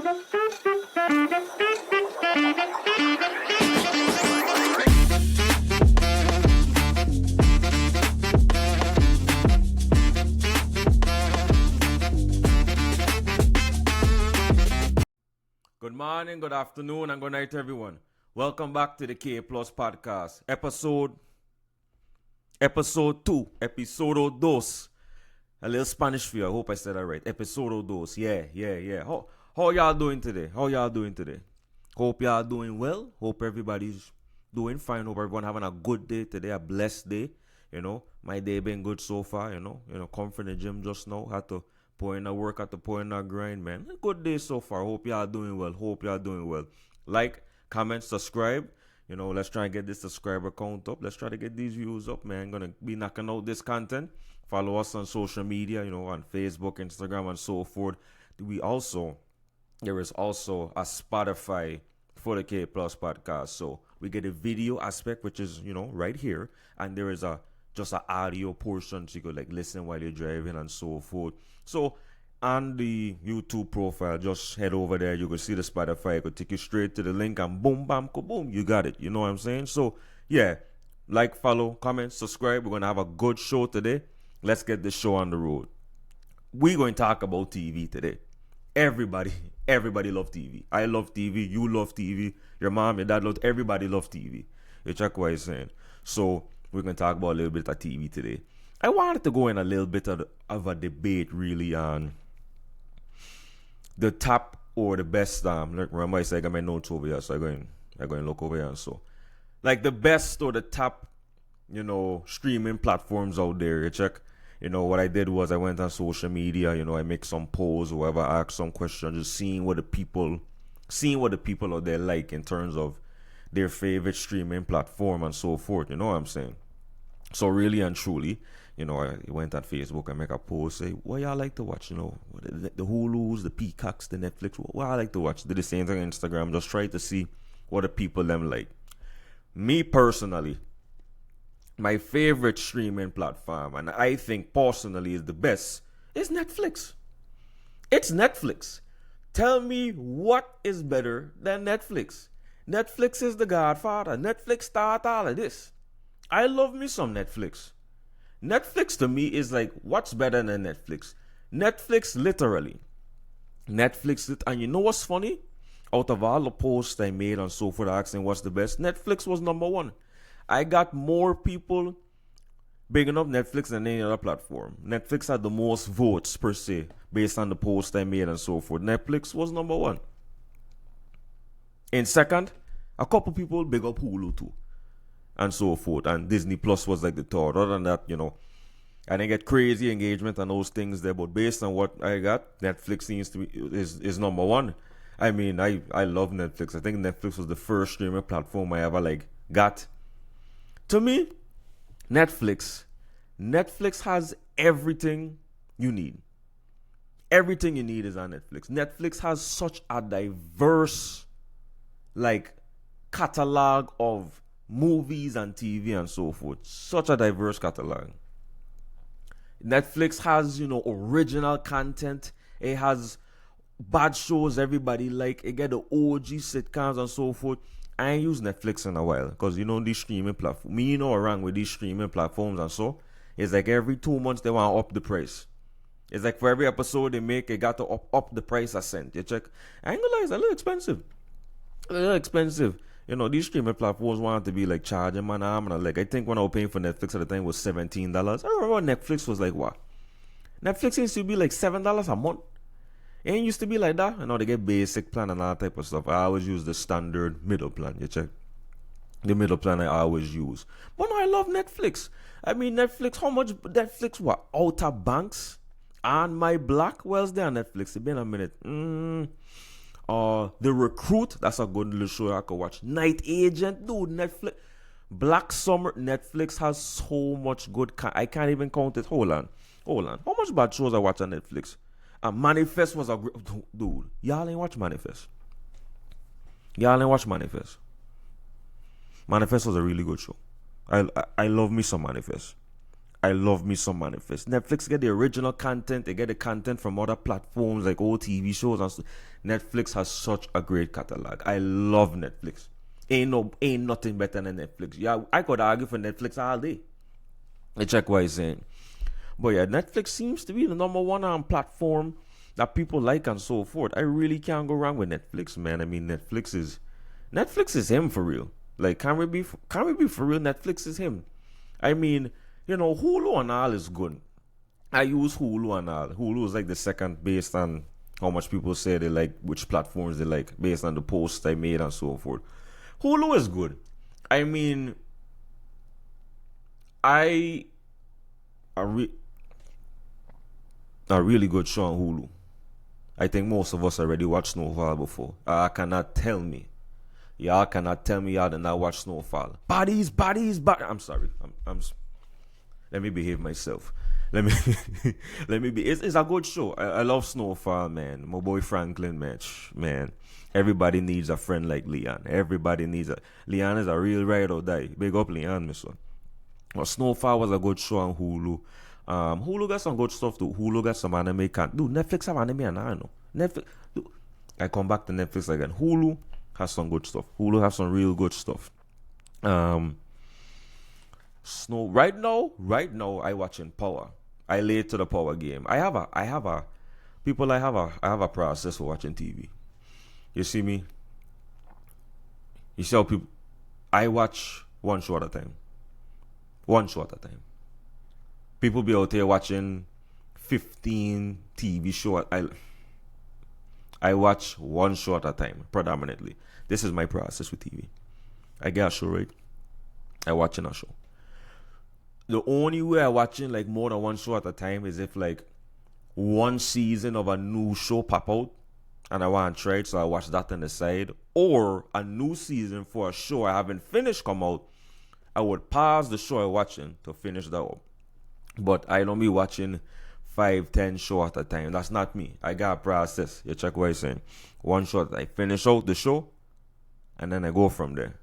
Good morning, good afternoon, and good night, everyone. Welcome back to the K Plus Podcast, episode 2, episodo dos. A little Spanish for you. I hope I said that right. Episodo dos. Yeah. How y'all doing today? Hope y'all doing well. Hope everybody's doing fine. Hope everyone having a good day today, a blessed day. My day been good so far. Come from the gym just now. Had to pour in the work, had to pour in the grind, man. A good day so far. Hope y'all doing well. Like, comment, subscribe. Let's try and get this subscriber count up. Let's try to get these views up, man. Gonna be knocking out this content. Follow us on social media, on Facebook, Instagram, and so forth. There is also a Spotify for the K Plus Podcast. So we get a video aspect, which is, right here. And there is just an audio portion, so you could listen while you're driving and so forth. So on the YouTube profile, just head over there. You can see the Spotify. It could take you straight to the link and boom, bam, kaboom. You got it. You know what I'm saying? So, yeah, follow, comment, subscribe. We're going to have a good show today. Let's get this show on the road. We're going to talk about TV today. Everybody love TV. I love TV. You love TV. Your mom, your dad love. Everybody love TV. You check what I'm saying. So we're going to talk about a little bit of TV today. I wanted to go in a little bit of a debate really on the top or the best. Remember I said I got my notes over here, so I go and look over here. And so, the best or the top, streaming platforms out there. You check. What I did was I went on social media. I make some polls, whoever asked some questions, just seeing what the people out there like in terms of their favorite streaming platform and so forth. You know what I'm saying? So really and truly, I went on Facebook and make a post, say, what y'all like to watch, the Hulus, the Peacocks, the Netflix, what I like to watch. Did the same thing on Instagram, just try to see what the people them like. Me personally, my favorite streaming platform, and I think personally is the best, is Netflix. It's Netflix. Tell me what is better than Netflix. Netflix is the godfather. Netflix start all of this. I love me some Netflix. Netflix to me is what's better than Netflix? Netflix literally. And you know what's funny? Out of all the posts I made and so forth asking what's the best, Netflix was number one. I got more people bigging up Netflix than any other platform. Netflix had the most votes per se based on the post I made and so forth. Netflix was number one. In second, a couple people big up Hulu too. And so forth. And Disney Plus was the third. Other than that, I didn't get crazy engagement and those things there. But based on what I got, Netflix seems to be is number one. I mean, I love Netflix. I think Netflix was the first streaming platform I ever got. To me, Netflix has everything you need. Everything you need is on Netflix. Netflix has such a diverse catalog of movies and TV and so forth. Such a diverse catalog. Netflix has, original content. It has bad shows everybody like. It get the OG sitcoms and so forth. I ain't used Netflix in a while because, these streaming platforms. Me, around with these streaming platforms and so. It's every 2 months they want to up the price. It's for every episode they make, it got to up the price a cent. You check. I ain't gonna lie, it's a little expensive. These streaming platforms want to be charging my arm. And I think when I was paying for Netflix at the time was $17. I remember Netflix was what? Netflix used to be $7 a month. It ain't used to be like that. They get basic plan and all that type of stuff. I always use the standard middle plan. You check. The middle plan I always use. But no, I love Netflix. I mean, Netflix, how much Netflix, what? Outer Banks and My Black? Where's there on Netflix? It's been a minute. The Recruit, that's a good little show I could watch. Night Agent, dude, Netflix. Black Summer, Netflix has so much good. I can't even count it. Hold on. How much bad shows I watch on Netflix? Manifest was a great. Dude, y'all ain't watch Manifest. Manifest was a really good show. I love me some Manifest. I love me some Netflix. Netflix get the original content. They get the content from other platforms like old TV shows and stuff. Netflix has such a great catalog. I love Netflix. Ain't nothing better than Netflix. Yeah, I could argue for Netflix all day. I check what he's saying. But yeah, Netflix seems to be the number one platform that people like and so forth. I really can't go wrong with Netflix, man. I mean, Netflix is him for real. Like, can we be for real? Netflix is him. I mean, Hulu and all is good. I use Hulu and all. Hulu is like the second based on how much people say they like, which platforms they like, based on the posts I made and so forth. Hulu is good. I mean, a really good show on Hulu. I think most of us already watched Snowfall before. Y'all cannot tell me y'all did not watch Snowfall. Bodies. I'm sorry. Let me behave myself. Let me be. It's a good show. I love Snowfall, man. My boy Franklin, man. Everybody needs a friend like Leon. Leon is a real ride or die. Big up Leon, miss one. Well, Snowfall was a good show on Hulu. Hulu got some good stuff too. Hulu got some anime. Netflix have anime and I know. Netflix. Dude, I come back to Netflix again. Hulu has some good stuff. Hulu has some real good stuff. Right now I watching Power. I late to the Power game. I have a process for watching TV. You see me? You see how people I watch one show at a time. People be out there watching 15 TV shows. I watch one show at a time, predominantly. This is my process with TV. I get a show, right? I watching a show. The only way I watching like more than one show at a time is if like one season of a new show pop out and I want to try it, so I watch that on the side. Or a new season for a show I haven't finished come out, I would pause the show I'm watching to finish that up. But I don't be watching 5-10 shows at a time. That's not me. I got a process. You check what I'm saying. One shot, I finish out the show, and then I go from there.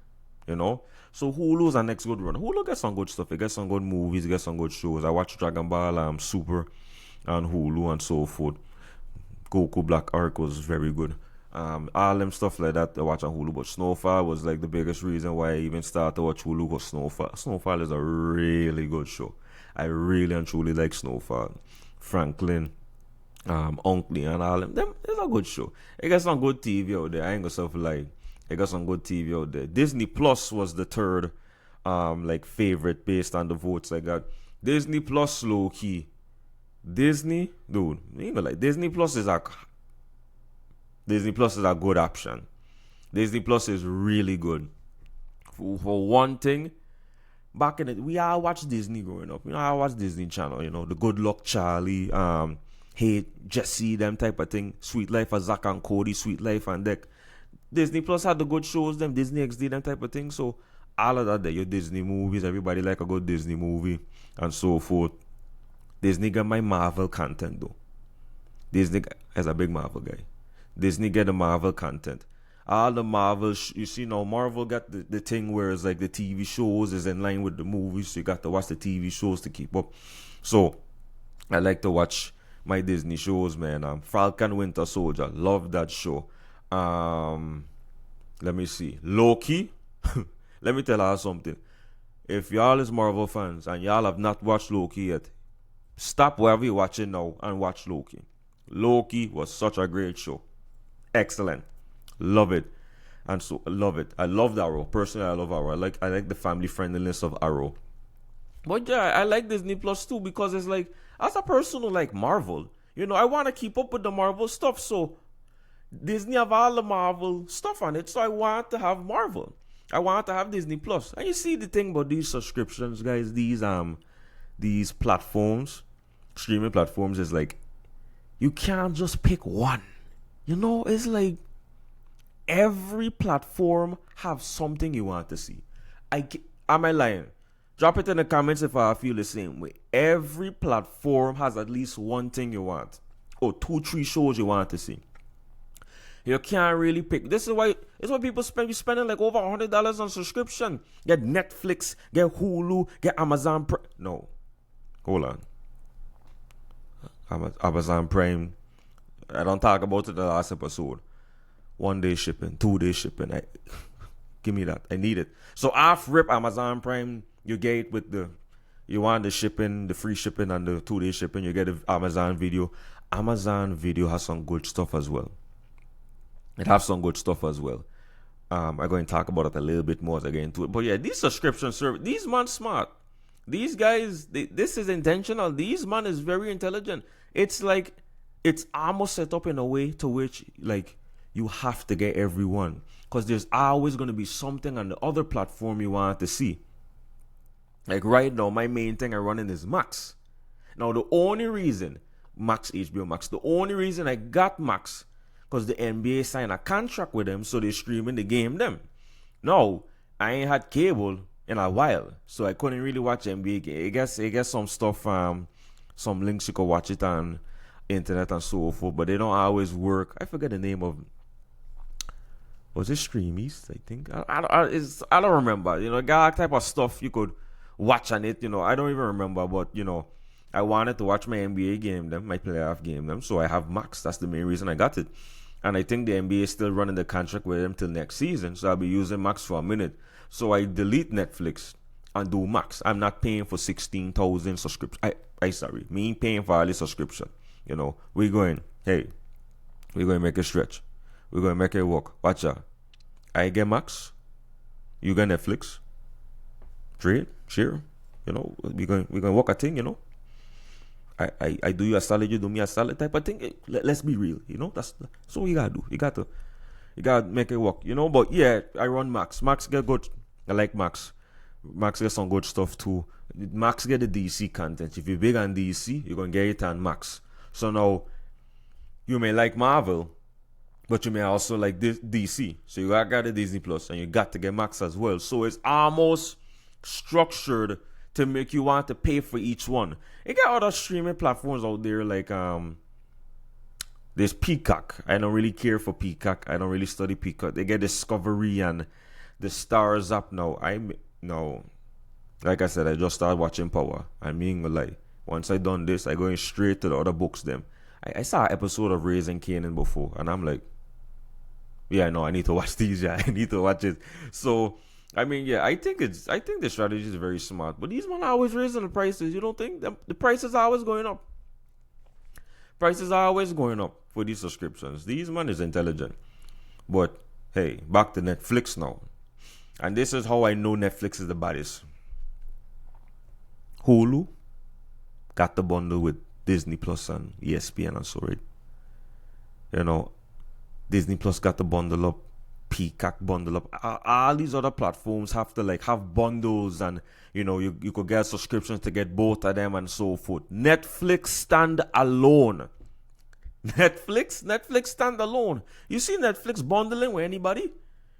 So Hulu's our next good run. Hulu gets some good stuff. It gets some good movies. It gets some good shows. I watch Dragon Ball Super on Hulu and so forth. Goku Black Ark was very good. All them stuff like that I watch on Hulu. But Snowfall was like the biggest reason why I even started to watch Hulu. Was Snowfall. Snowfall is a really good show. I really and truly like Snowfall. Franklin, Uncle and all them. It's a good show. It got some good TV out there. I ain't gonna self lie. It got some good TV out there. Disney Plus was the third favorite based on the votes I got. Disney Plus low key. Disney Plus is a good option. Disney Plus is really good. For one thing, back in it, we all watched Disney growing up. I watched Disney Channel, the Good Luck Charlie, Hey Jesse, them type of thing. Sweet Life of Zack and Cody, Sweet Life and Deck. Disney Plus had the good shows, them Disney XD, them type of thing. So all of that, your Disney movies, everybody like a good Disney movie and so forth. Disney got my Marvel content though. Disney is a big Marvel guy. Disney get the Marvel content. All the Marvel, you see now, Marvel got the thing where it's like the TV shows is in line with the movies, so you got to watch the TV shows to keep up. So I like to watch my Disney shows, man. Falcon Winter Soldier, love that show. Let me see, Loki. Let me tell you something. If y'all is Marvel fans and y'all have not watched Loki yet, stop wherever you're watching now and watch Loki. Loki was such a great show. Excellent. Love it. And so love it. I love Arrow. Personally, I love Arrow. I like the family friendliness of Arrow. But yeah, I like Disney Plus too, because it's like, as a person who like Marvel, I want to keep up with the Marvel stuff. So Disney have all the Marvel stuff on it. So I want to have Marvel. I want to have Disney Plus. And you see the thing about these subscriptions, guys, these platforms, streaming platforms, is like, you can't just pick one. It's like every platform have something you want to see. Am I lying? Drop it in the comments if I feel the same way. Every platform has at least one thing you want, or 2-3 shows you want to see. You can't really pick. This is why people spend. You're spending like over $100 on subscription. Get Netflix, get Hulu, get Amazon. No, Hold on. Amazon Prime. I don't talk about it in the last episode. 1 day shipping, 2 day shipping. Give me that. I need it. So off rip Amazon Prime, you get it with you want the shipping, the free shipping and the 2 day shipping, you get the Amazon Video. Amazon Video has some good stuff as well. It has some good stuff as well. I'm going to talk about it a little bit more as I get into it. But yeah, these subscription service, these man smart. These guys, this is intentional. These man is very intelligent. It's like, it's almost set up in a way to which, like, you have to get everyone. Because there's always going to be something on the other platform you want to see. Like right now, my main thing I running is Max. Now, the only reason, Max, HBO Max, the only reason I got Max, because the NBA signed a contract with them, so they're streaming the game them. Now, I ain't had cable in a while, so I couldn't really watch NBA game. I guess some stuff, some links you could watch it on internet and so forth, but they don't always work. I forget the name of, was it Stream East, I think? I don't remember. You know, got type of stuff you could watch on it, you know. I don't even remember, but, you know, I wanted to watch my NBA game them, my playoff game them, so I have Max. That's the main reason I got it. And I think the NBA is still running the contract with them till next season, so I'll be using Max for a minute. So I delete Netflix and do Max. I'm not paying for 16,000 subscription. Sorry, me ain't paying for all the subscription. You know, we're going to make it stretch. We're going to make it work. Watch out. I get Max. You get Netflix. Trade, share. You know, we're going to work a thing, you know. I do you a salad, you do me a salad type of thing. Let's be real, you know. That's what you gotta do. You gotta make it work, you know. But yeah, I run Max. Max get good. I like Max. Max get some good stuff too. Max get the DC content. If you're big on DC, you're gonna get it on Max. So now you may like Marvel, but you may also like DC. So you got the Disney Plus, and you got to get Max as well. So it's almost structured to make you want to pay for each one. You got other streaming platforms out there like there's Peacock. I don't really care for Peacock. I don't really study Peacock. They get Discovery and the Stars app now. Like I said, I just started watching Power. I'm being like, once I done this, I going straight to the other books them. I saw an episode of Raising Kanan before, and I'm like, yeah, no, I need to watch these. Yeah, I need to watch it. So I mean, yeah, I think the strategy is very smart. But these men are always raising the prices. You don't think the prices are always going up? Prices are always going up for these subscriptions. These men is intelligent. But hey, back to Netflix now. And this is how I know Netflix is the baddest. Hulu got the bundle with Disney Plus and ESPN and so right. You know, Disney Plus got the bundle up. Peacock bundle up. All these other platforms have to have bundles, and you know you could get subscriptions to get both of them and so forth. Netflix stand alone. Netflix stand alone. You see Netflix bundling with anybody?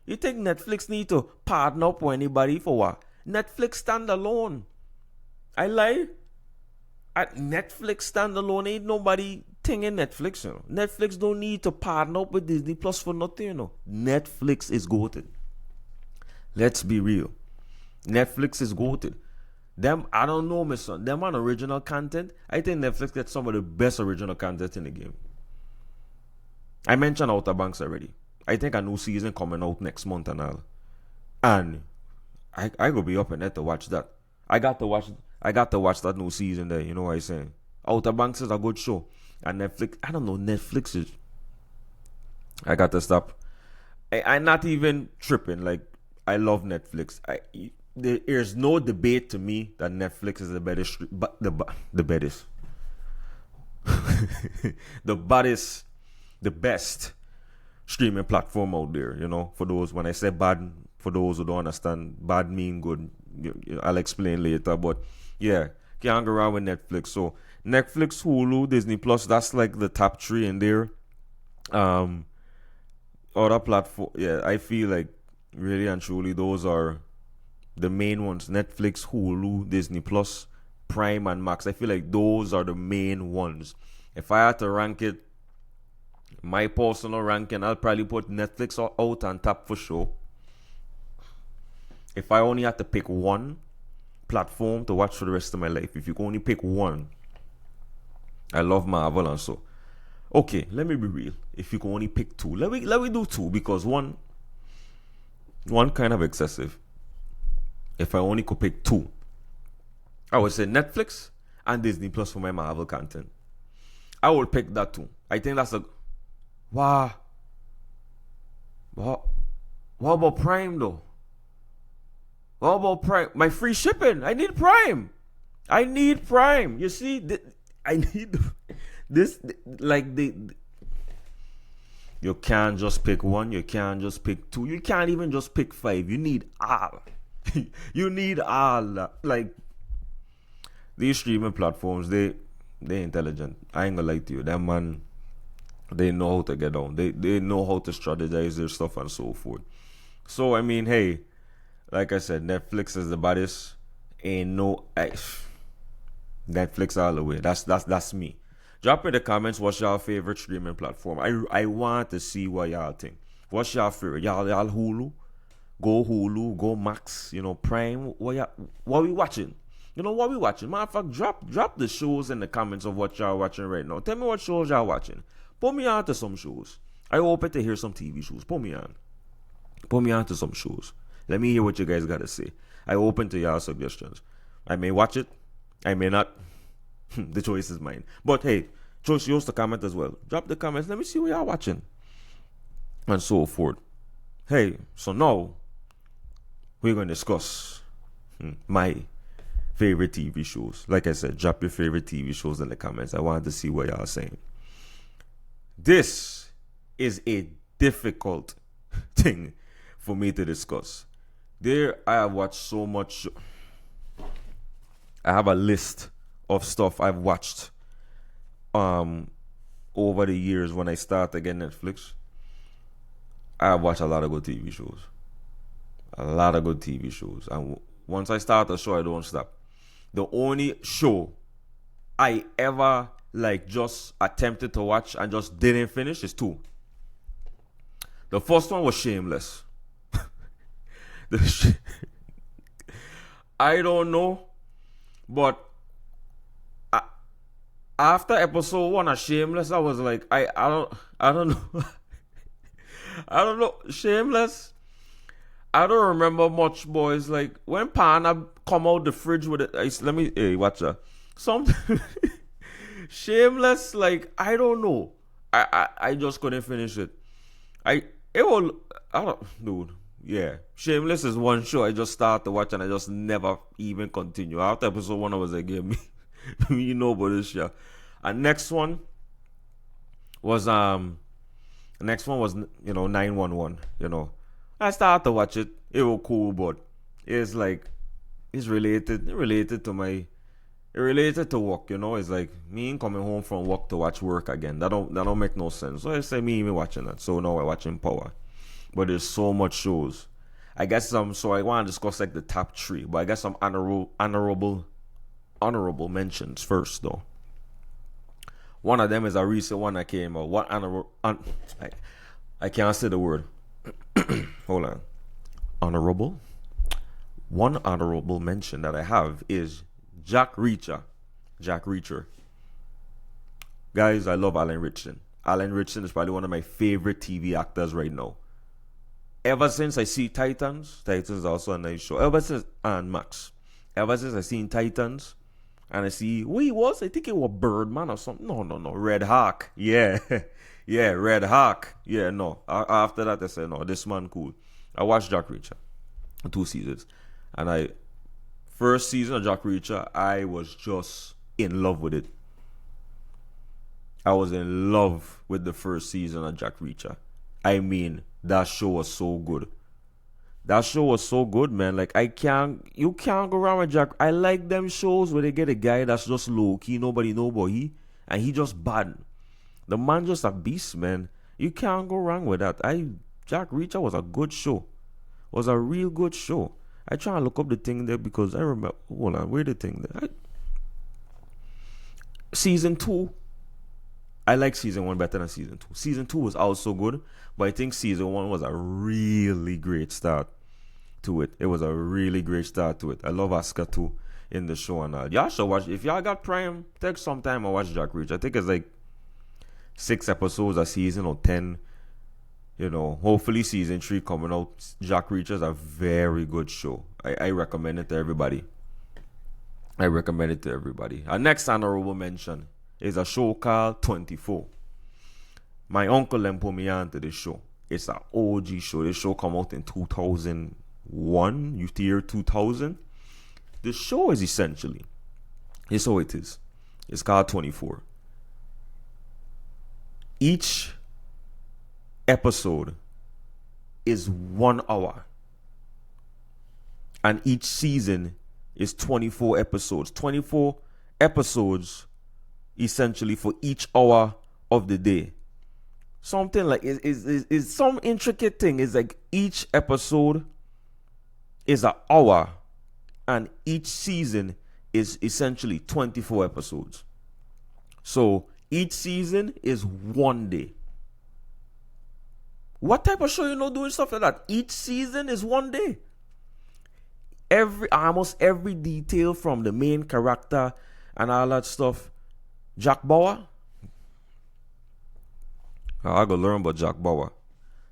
You think Netflix need to partner up with anybody for what? Netflix stand alone. I lie. At Netflix stand alone, ain't nobody thing in Netflix, you know. Netflix don't need to partner up with Disney Plus for nothing, you know. Netflix is goated. Let's be real. Netflix is goated. Them, I don't know, my son. Them on original content, I think Netflix gets some of the best original content in the game. I mentioned Outer Banks already. I think a new season coming out next month and all. And I go be up in there to watch that. I got to watch that new season there, you know what I'm saying? Outer Banks is a good show. And Netflix, I don't know, Netflix is... I got to stop. I'm not even tripping. Like, I love Netflix. There's no debate to me that Netflix is the baddest... the baddest. the best streaming platform out there, you know? For those, when I say bad, for those who don't understand, bad mean good. I'll explain later, but yeah, can't go around with Netflix. So Netflix, Hulu, Disney Plus, that's like the top 3 in there. Other platform, yeah, I feel like really and truly those are the main ones. Netflix, Hulu, Disney Plus, Prime, and Max. I feel like those are the main ones. If I had to rank it, my personal ranking, I'll probably put Netflix out on top for sure. If I only had to pick one platform to watch for the rest of my life, if you can only pick one, I love Marvel and so. Okay, let me be real. If you can only pick two, let me do two, because one kind of excessive. If I only could pick two, I would say Netflix and Disney Plus for my Marvel content. I will pick that too. I think that's a wow. What about Prime though? What about Prime? My free shipping. I need Prime. You see, I need this. Like you can't just pick one. You can't just pick two. You can't even just pick five. You need all. You need all. Like these streaming platforms, they intelligent. I ain't gonna lie to you. That man, they know how to get on. They know how to strategize their stuff and so forth. So I mean, hey, like I said, Netflix is the baddest. Ain't no Netflix all the way. That's me. Drop in the comments what's your favorite streaming platform. I want to see what y'all think. What's your favorite? Y'all Hulu, go Max, Prime. What we watching? What we watching? Matter of fact, drop the shows in the comments of what y'all watching right now. Tell me what shows y'all watching. Put me on to some shows. I open to hear some TV shows. Put me on to some shows. Let me hear what you guys gotta say. I open to y'all suggestions. I may watch it. I may not. The choice is mine. But hey, choice yours to comment as well. Drop the comments. Let me see what y'all watching. And so forth. Hey, so now we're going to discuss my favorite TV shows. Like I said, drop your favorite TV shows in the comments. I wanted to see what y'all are saying. This is a difficult thing for me to discuss. I have watched so much. I have a list of stuff I've watched over the years when I start again Netflix. I watch a lot of good TV shows. And once I start a show, I don't stop. The only show I ever just attempted to watch and just didn't finish is two. The first one was Shameless. I don't know, but after episode 1 of Shameless, I was like, I don't know. I don't know. Shameless, I don't remember much, boys. Like when Pana come out the fridge with it, hey, watch that. Something Shameless, I don't know. I just couldn't finish it. Dude. Yeah, Shameless is one show I just started to watch and I just never even continue. After episode 1, I was like, yeah, me about this show. And next one was 911. I started to watch it. It was cool, but it's related to work. It's like me coming home from work to watch work again. That don't make no sense. So I say me even watching that. So now I'm watching Power. But there's so much shows. I guess so I want to discuss the top 3, but I guess some honorable mentions first though. One of them is a recent one that came out. I can't say the word. Hold on. Honorable. One honorable mention that I have is Jack Reacher. Guys, I love Alan Ritchson. Alan Ritchson is probably one of my favorite TV actors right now. Ever since I see Titans is also a nice show. Ever since I seen Titans, and I see who he was. I think it was Birdman or something. No, Red Hawk. Yeah, yeah, Red Hawk. Yeah, no. After that, I said no, this man cool. I watched Jack Reacher, 2 seasons, and first season of Jack Reacher, I was just in love with it. I was in love with the first season of Jack Reacher. I mean, that show was so good. Man. You can't go wrong with Jack. I like them shows where they get a guy that's just low key, nobody know but and he just bad. The man just a beast, man. You can't go wrong with that. Jack Reacher was a good show. Was a real good show. I try to look up the thing there because I remember. Hold on, where the thing there? Season 2. I like season 1 better than season 2. Season 2 was also good, but I think season 1 was a really great start to it. It was a really great start to it. I love Oscar too in the show and all. Y'all should watch. If y'all got Prime, take some time and watch Jack Reacher. I think it's like 6 episodes a season or 10. You know, hopefully season 3 coming out. Jack Reacher is a very good show. I recommend it to everybody. Our next honorable mention is a show called 24. My uncle then put me on to this show. It's an OG show. This show come out in 2001, year 2000. The show is essentially, here's how it is. It's called 24. Each episode is 1 hour. And each season is 24 episodes. 24 episodes essentially for each hour of the day. Something like is some intricate thing. It's like each episode is an hour and each season is essentially 24 episodes. So each season is 1 day. What type of show you know doing stuff like that? Each season is 1 day. Almost every detail from the main character and all that stuff. Jack Bauer. I gotta learn about Jack Bauer.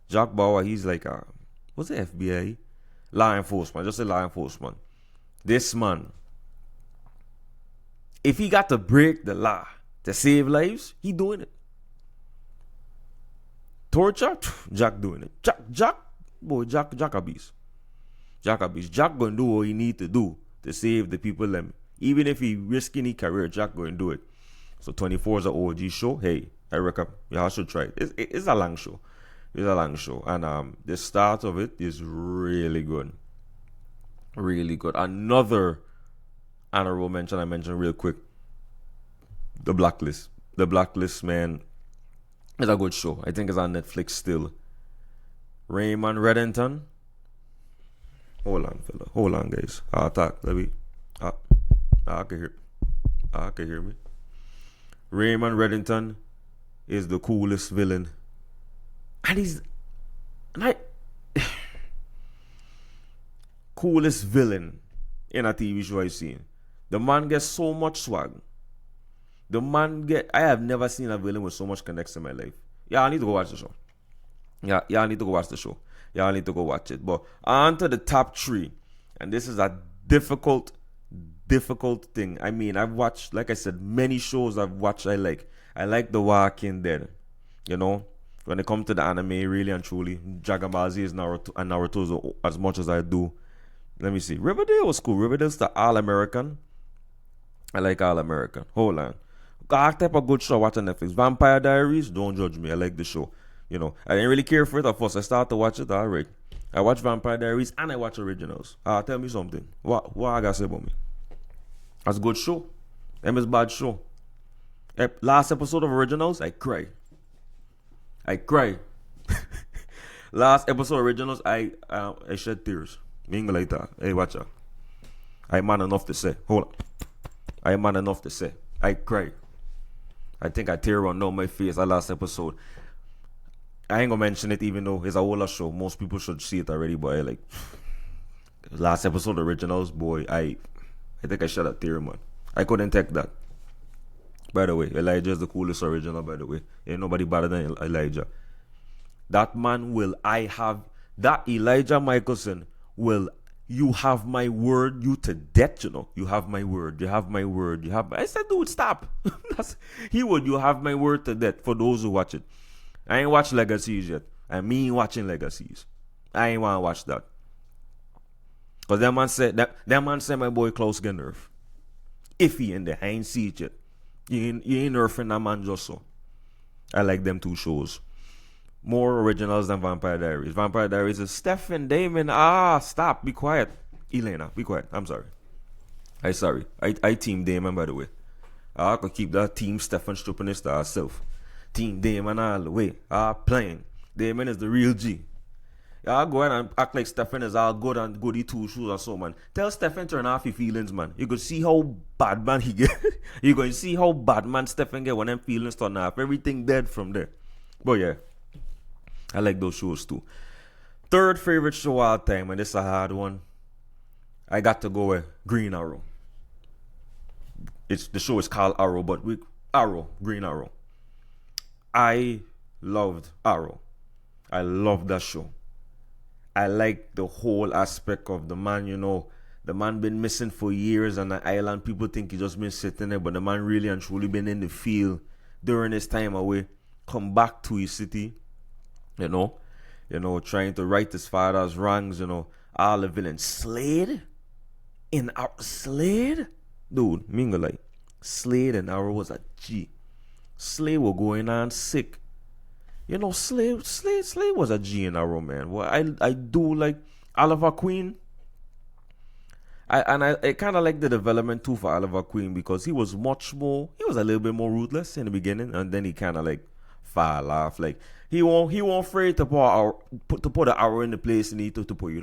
Jack Bauer, he's like what's the FBI? Law enforcement. Just say law enforcement. This man, if he got to break the law to save lives, he doing it. Torture, Jack doing it. Jack a beast. Jack gonna do what he need to do to save the people them. Even if he risking his career, Jack gonna do it. So 24 is an OG show. Hey, I reckon y'all should try it. It's a long show. And the start of it is really good. Really good. Another honorable mention I mentioned real quick. The Blacklist. The Blacklist, man, is a good show. I think it's on Netflix still. Raymond Reddington. Hold on, fella. Hold on, guys. I'll talk. Let me. I can hear me. Raymond Reddington is the coolest villain. Coolest villain in a TV show I've seen. The man gets so much swag. I have never seen a villain with so much connection in my life. Yeah, I need to go watch the show. I need to go watch the show. I need to go watch it. But on to the top 3. And this is a difficult thing. I mean, I've watched, like I said, many shows I've watched I like. I like The Walking Dead. You know, when it comes to the anime, really and truly, Dragon Ball Z is Naruto as much as I do. Let me see. Riverdale was cool. Riverdale's the All-American. I like All-American. Hold on. That type of good show watching Netflix. Vampire Diaries, don't judge me. I like the show. You know, I didn't really care for it at first. I started to watch it. All right. I watch Vampire Diaries and I watch Originals. Tell me something. What I gotta say about me? That's a good show. Is bad show. Last episode of Originals, I cry. Last episode of Originals, I shed tears. Me ain't like that. Hey, watch out. I'm man enough to say. Hold on. I'm man enough to say. I cry. I think I tear run down my face that last episode. I ain't gonna mention it even though it's a older show. Most people should see it already, but I like last episode of Originals, boy, I think I shed a tear, man. I couldn't take that. By the way, Elijah is the coolest original, by the way. Ain't nobody better than Elijah. That man that Elijah Michelson will, you have my word, you to death, you know. You have my word, I said, dude, stop. You have my word to death for those who watch it. I ain't watched Legacies yet. I mean watching Legacies. I ain't want to watch that. Because that man said my boy Klaus get nerf. If he in the I ain't see it yet. You ain't nerfing that man just so. I like them 2 shows. More originals than Vampire Diaries. Vampire Diaries is Stephen Damon. Stop. Be quiet. Elena, be quiet. I'm sorry. I team Damon, by the way. I could keep that team Stephen Stupinist to herself. Team Damon all the way. Playing. Damon is the real G. Y'all go ahead and act like Stephen is all good and goody 2 shoes or so, man. Tell Stephen turn off his feelings, man. You could see how bad man he get. You could see how bad man Stephen get when them feelings turn off. Everything dead from there. But yeah, I like those shows too. Third favorite show all time, and this is a hard one. I got to go with Green Arrow. The show is called Arrow, but Green Arrow. I loved Arrow. I loved that show. I like the whole aspect of the man, the man been missing for years on the island. People think he just been sitting there, but the man really and truly been in the field during his time away. Come back to his city, trying to right his father's wrongs, all the villains. Slade? Slade? Dude, mingle like Slade and Arrow was a G. Slade was going on sick. Slade was a G in Arrow, man. Well, I do like Oliver Queen. I kind of like the development too for Oliver Queen because he was a little bit more ruthless in the beginning, and then he kind of like fall off. Like he won't afraid to put an arrow in the place he need to put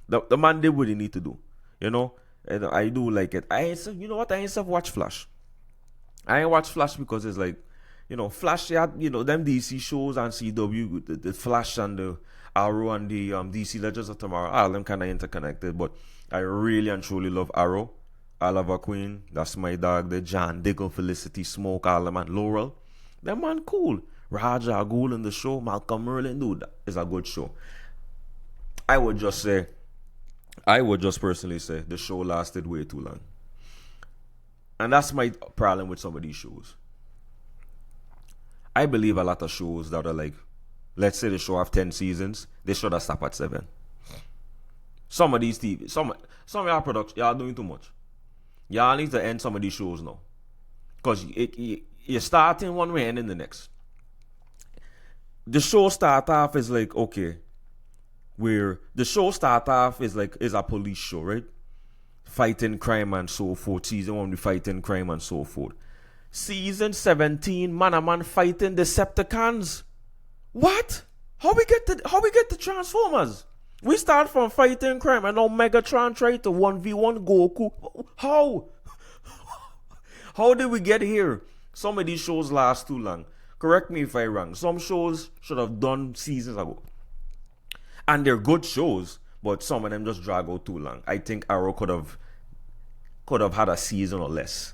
The man did what he need to do, And I do like it. I ain't watch Flash. I ain't watch Flash because it's like, Flash, them DC shows on CW, the Flash and the Arrow and the DC Legends of Tomorrow, all them kind of interconnected. But I really and truly love Arrow. Oliver Queen, that's my dog. The John Diggle, Felicity Smoke, all them, and Laurel. Them man cool. Raja Agul in the show, Malcolm Merlin, dude, is a good show. I would just personally say the show lasted way too long. And that's my problem with some of these shows. I believe a lot of shows that are like, let's say the show have 10 seasons, they should have stopped at 7. Some of these TV, some of y'all productions, y'all doing too much. Y'all need to end some of these shows now. Because you're starting one way and ending the next. The show start off is like, okay, where the show start off is a police show, right? Fighting crime and so forth. Season 1 we fighting crime and so forth. Season 17, man fighting Decepticons. What? How we get the Transformers? We start from fighting crime and now Megatron try to 1v1 Goku. How? How did we get here? Some of these shows last too long. Correct me if I'm wrong. Some shows should have done seasons ago. And they're good shows, but some of them just drag out too long. I think Arrow could have had a season or less.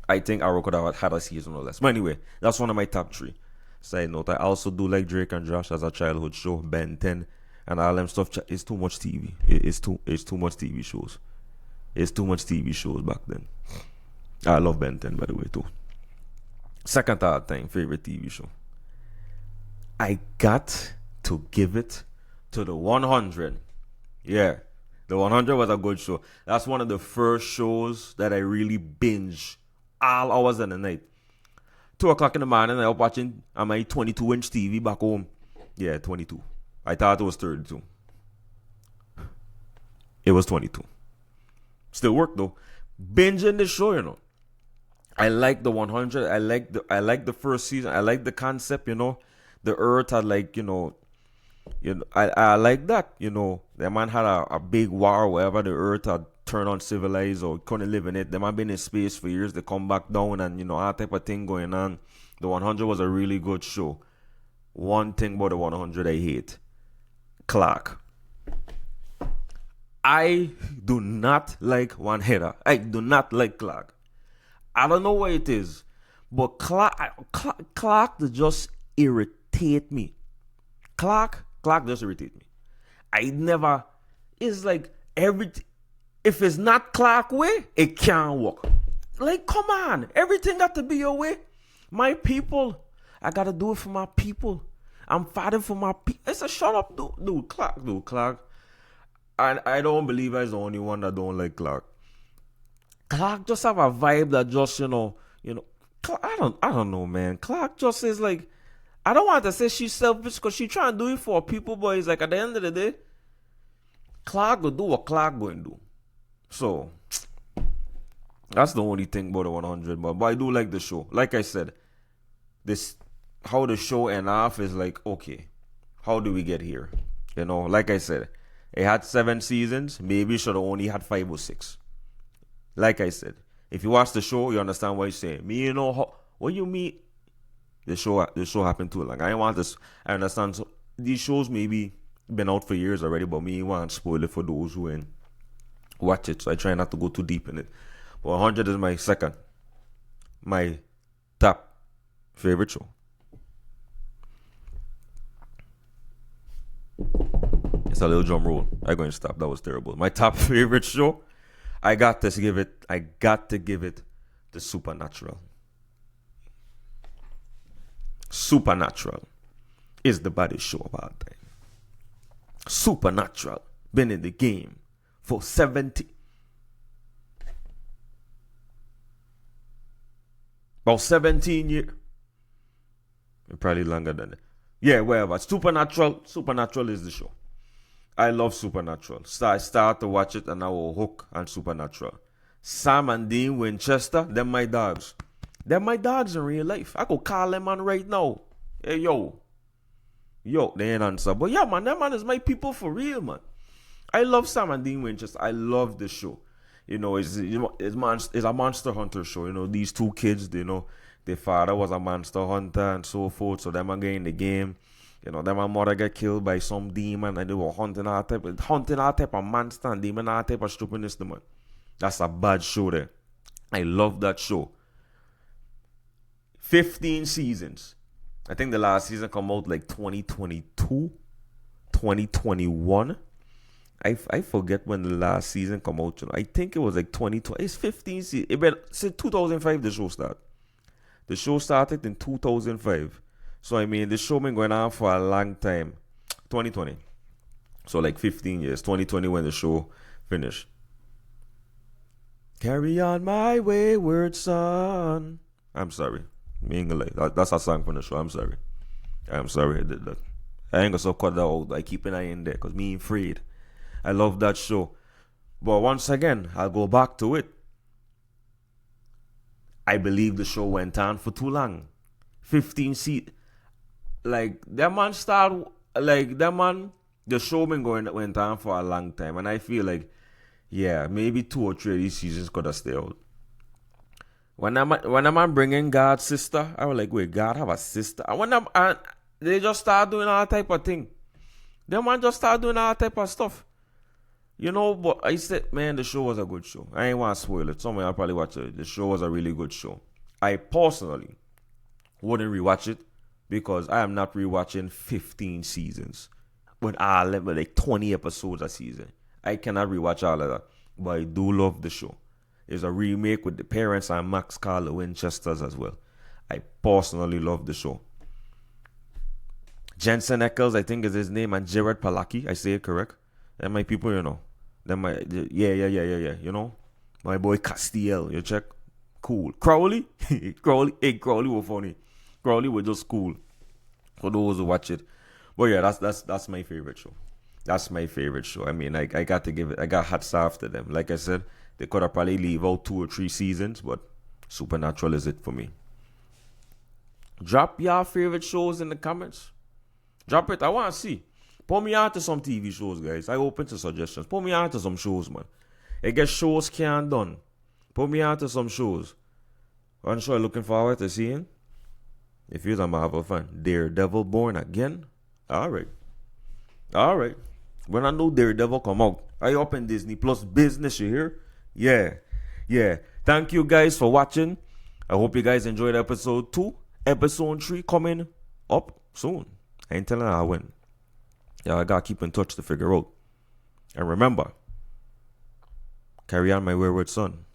But anyway, that's one of my top 3. Side note, I also do like Drake and Josh as a childhood show, Ben 10, and all them stuff. It's too much TV. It's too much TV shows. It's too much TV shows back then. I love Ben 10, by the way, too. Second all time favorite TV show. I got to give it to the 100. Yeah, the 100 was a good show. That's one of the first shows that I really binge all hours of the night. 2 o'clock in the morning, I was watching on my 22-inch TV back home. Yeah, 22. I thought it was 32. It was 22. Still work though. Binging the show, I like the 100. I like the first season. I like the concept, The Earth had I like that, The man had a big war wherever the Earth had turned uncivilized or couldn't live in it. The man been in space for years. They come back down and, all type of thing going on. The 100 was a really good show. One thing about the 100 I hate. Clark. I do not like one hitter. I do not like Clark. I don't know what it is, but Clark just irritate me. Clark just irritate me. It's like if it's not Clark way, it can't work. Like, come on, everything got to be your way. My people, I gotta do it for my people. I'm fighting for my people. It's a shut up, dude. Clark. I don't believe I'm the only one that don't like Clark. Clark just have a vibe that just, I don't know, man. Clark just is like, I don't want to say she's selfish because she trying to do it for people, but it's like at the end of the day, Clark will do what Clark going to do. So, that's the only thing about the 100. But I do like the show. Like I said, how the show end off is like, okay, how do we get here? Like I said, it had 7 seasons. Maybe it should have only had 5 or 6. Like I said, if you watch the show, you understand what I'm saying. What you mean? The show happened too long. I want this. I understand. So these shows maybe been out for years already, but me want to spoil it for those who ain't watch it. So I try not to go too deep in it. But 100 is my top favorite show. It's a little drum roll. I'm going to stop. That was terrible. My top favorite show, I got to give it the Supernatural. Supernatural is the baddest show of all time. Supernatural been in the game for about 17 years. Probably longer than that. Yeah, whatever. Supernatural is the show. I love Supernatural. So I start to watch it and I will hook on Supernatural. Sam and Dean Winchester, them my dogs. Them my dogs in real life. I could call them on right now. Hey, yo, they ain't answer. But yeah, man, them man is my people for real, man. I love Sam and Dean Winchester. I love the show. It's a monster hunter show. These two kids, their father was a monster hunter and so forth. So them are getting in the game. Them mother get killed by some demon and they were hunting all type of monster and demon, all type of stupidness, man. That's a bad show there. I love that show. 15 seasons. I think the last season come out like 2022, 2021. I forget when the last season come out. I think it was like 2020. It's 15 seasons. It been since 2005 the show started. The show started in 2005. So I mean the show been going on for a long time. 2020. So like 15 years. 2020 when the show finished. Carry on my wayward son. I'm sorry. Me ain't gonna lie. That's a song from the show. I'm sorry I did that. I ain't gonna so cut that out. I keep an eye in there because me ain't afraid. I love that show. But once again, I'll go back to it. I believe the show went on for too long. 15 seat. Like that man the show went on for a long time. And I feel like, yeah, maybe 2 or 3 of these seasons could have stayed out. When a man bringing God's sister, I was like, wait, God have a sister? And they just start doing all type of thing. Them man just start doing all type of stuff. But I said, man, the show was a good show. I ain't want to spoil it. Somebody will probably watch it. The show was a really good show. I personally wouldn't rewatch it because I am not rewatching 15 seasons with all of like 20 episodes a season. I cannot rewatch all of that. But I do love the show. It's a remake with the parents and Max Carla Winchesters as well. I personally love the show. Jensen Ackles, I think is his name, and Jared Padalecki. I say it correct. They're my people, yeah. My boy Castiel, you check. Cool. Crowley? Crowley was funny. Crowley was just cool. For those who watch it. But yeah, that's my favorite show. That's my favorite show. I mean, I got hats off to them. Like I said, they could have probably leave out 2 or 3 seasons, but Supernatural is it for me. Drop your favorite shows in the comments. Drop it. I want to see. Put me on to some TV shows, guys. I open to suggestions. Put me on to some shows, man. I guess shows can't done. Put me on to some shows. I'm sure looking forward to seeing. If you're a Marvel fan, Daredevil Born Again. Alright. When I know Daredevil come out, I open Disney Plus business, you hear? Yeah. Thank you guys for watching. I hope you guys enjoyed episode 2. Episode 3 coming up soon. I ain't telling how when. Yeah, I gotta keep in touch to figure out. And remember, carry on my wayward son.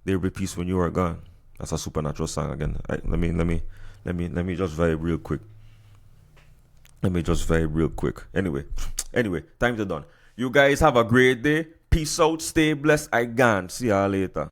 There will be peace when you are gone. That's a Supernatural song again. Let me just vibe real quick. Anyway, time's done. You guys have a great day. Peace out. Stay blessed. I gone. See y'all later.